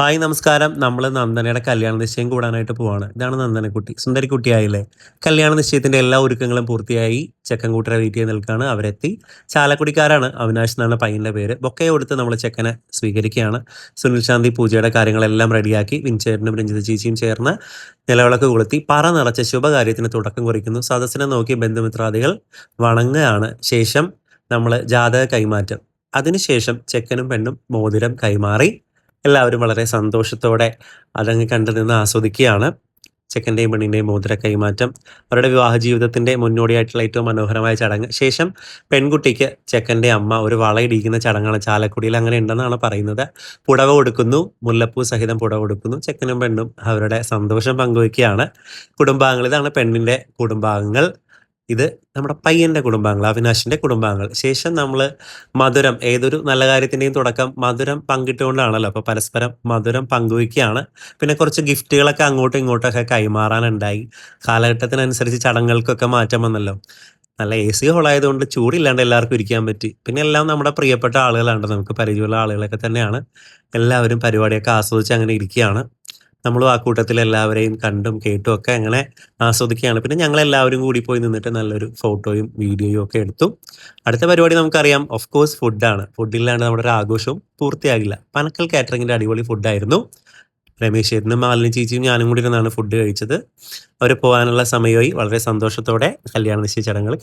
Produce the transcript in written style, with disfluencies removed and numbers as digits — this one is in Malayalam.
ഹായ് നമസ്കാരം. നമ്മൾ നന്ദനയുടെ കല്യാണ നിശ്ചയം കൂടാനായിട്ട് പോവാണ്. ഇതാണ് നന്ദനക്കുട്ടി. സുന്ദരിക്കുട്ടിയായില്ലേ? കല്യാണ നിശ്ചയത്തിന്റെ എല്ലാ ഒരുക്കങ്ങളും പൂർത്തിയായി. ചെക്കൻ കൂട്ടരെ വെയിറ്റ് ചെയ്ത് നിൽക്കുകയാണ്. അവരെത്തി. ചാലക്കുടിക്കാരാണ്. അവിനാശ് എന്നാണ് പയ്യന്റെ പേര്. ബൊക്കെ കൊടുത്ത് നമ്മൾ ചെക്കനെ സ്വീകരിക്കുകയാണ്. സുനിൽ ശാന്തി പൂജയുടെ കാര്യങ്ങളെല്ലാം റെഡിയാക്കി. വിൻചേട്ടനും രഞ്ജിത ചേച്ചിയും ചേർന്ന് നിലവിളക്ക് കൊളുത്തി പറ നിറച്ച ശുഭകാര്യത്തിന് തുടക്കം കുറിക്കുന്നു. സദസ്സിനെ നോക്കി ബന്ധുമിത്രാദികൾ വണങ്ങുകയാണ്. ശേഷം നമ്മൾ ജാതക കൈമാറ്റം. അതിനുശേഷം ചെക്കനും പെണ്ണും മോതിരം കൈമാറി. എല്ലാവരും വളരെ സന്തോഷത്തോടെ അതങ്ങ് കണ്ടു നിന്ന് ആസ്വദിക്കുകയാണ്. ചെക്കൻ്റെയും പെണ്ണിൻ്റെയും മോതിര കൈമാറ്റം അവരുടെ വിവാഹ ജീവിതത്തിൻ്റെ മുന്നോടിയായിട്ടുള്ള ഏറ്റവും മനോഹരമായ ചടങ്ങ്. ശേഷം പെൺകുട്ടിക്ക് ചെക്കൻ്റെ അമ്മ ഒരു വളയിടിക്കുന്ന ചടങ്ങാണ്. ചാലക്കുടിയിൽ അങ്ങനെ ഉണ്ടെന്നാണ് പറയുന്നത്. പുടവ കൊടുക്കുന്നു, മുല്ലപ്പൂ സഹിതം പുടവ കൊടുക്കുന്നു. ചെക്കനും പെണ്ണും അവരുടെ സന്തോഷം പങ്കുവയ്ക്കുകയാണ്. കുടുംബാംഗങ്ങൾ, ഇതാണ് പെണ്ണിൻ്റെ കുടുംബാംഗങ്ങൾ. ഇത് നമ്മുടെ പയ്യന്റെ കുടുംബാംഗങ്ങൾ, അവിനാശിന്റെ കുടുംബാംഗങ്ങൾ. ശേഷം നമ്മൾ മധുരം, ഏതൊരു നല്ല കാര്യത്തിന്റെയും തുടക്കം മധുരം പങ്കിട്ടുകൊണ്ടാണല്ലോ. അപ്പോൾ പരസ്പരം മധുരം പങ്കുവയ്ക്കുകയാണ്. പിന്നെ കുറച്ച് ഗിഫ്റ്റുകളൊക്കെ അങ്ങോട്ടും ഇങ്ങോട്ടൊക്കെ കൈമാറാനുണ്ടായി. കാലഘട്ടത്തിനനുസരിച്ച് ചടങ്ങുകൾക്കൊക്കെ മാറ്റം വന്നല്ലോ. നല്ല AC ഹോളായതുകൊണ്ട് ചൂടില്ലാണ്ട് എല്ലാവർക്കും ഇരിക്കാൻ പറ്റി. പിന്നെ എല്ലാം നമ്മുടെ പ്രിയപ്പെട്ട ആളുകളാണ്, നമുക്ക് പരിചയമുള്ള ആളുകളൊക്കെ തന്നെയാണ്. എല്ലാവരും പരിപാടിയൊക്കെ ആസ്വദിച്ച് അങ്ങനെ ഇരിക്കുകയാണ്. നമ്മളും ആ കൂട്ടത്തിൽ എല്ലാവരെയും കണ്ടും കേട്ടും ഒക്കെ അങ്ങനെ ആസ്വദിക്കുകയാണ്. പിന്നെ ഞങ്ങളെല്ലാവരും കൂടി പോയി നിന്നിട്ട് നല്ലൊരു ഫോട്ടോയും വീഡിയോയും ഒക്കെ എടുത്തു. അടുത്ത പരിപാടി നമുക്കറിയാം, ഓഫ് കോഴ്സ് ഫുഡാണ്. ഫുഡില്ലാണ്ട് നമ്മുടെ ഒരു ആഘോഷവും പൂർത്തിയാകില്ല. പനക്കൽ കാറ്ററിംഗിന്റെ അടിപൊളി ഫുഡായിരുന്നു. രമേശ് ചേട്ടനും മാലിനി ചേച്ചിയും ഞാനും കൂടി ഇരുന്നാണ് ഫുഡ് കഴിച്ചത്. അവർ പോകാനുള്ള സമയമായി. വളരെ സന്തോഷത്തോടെ കല്യാണ നിശ്ചയ ചടങ്ങുകൾ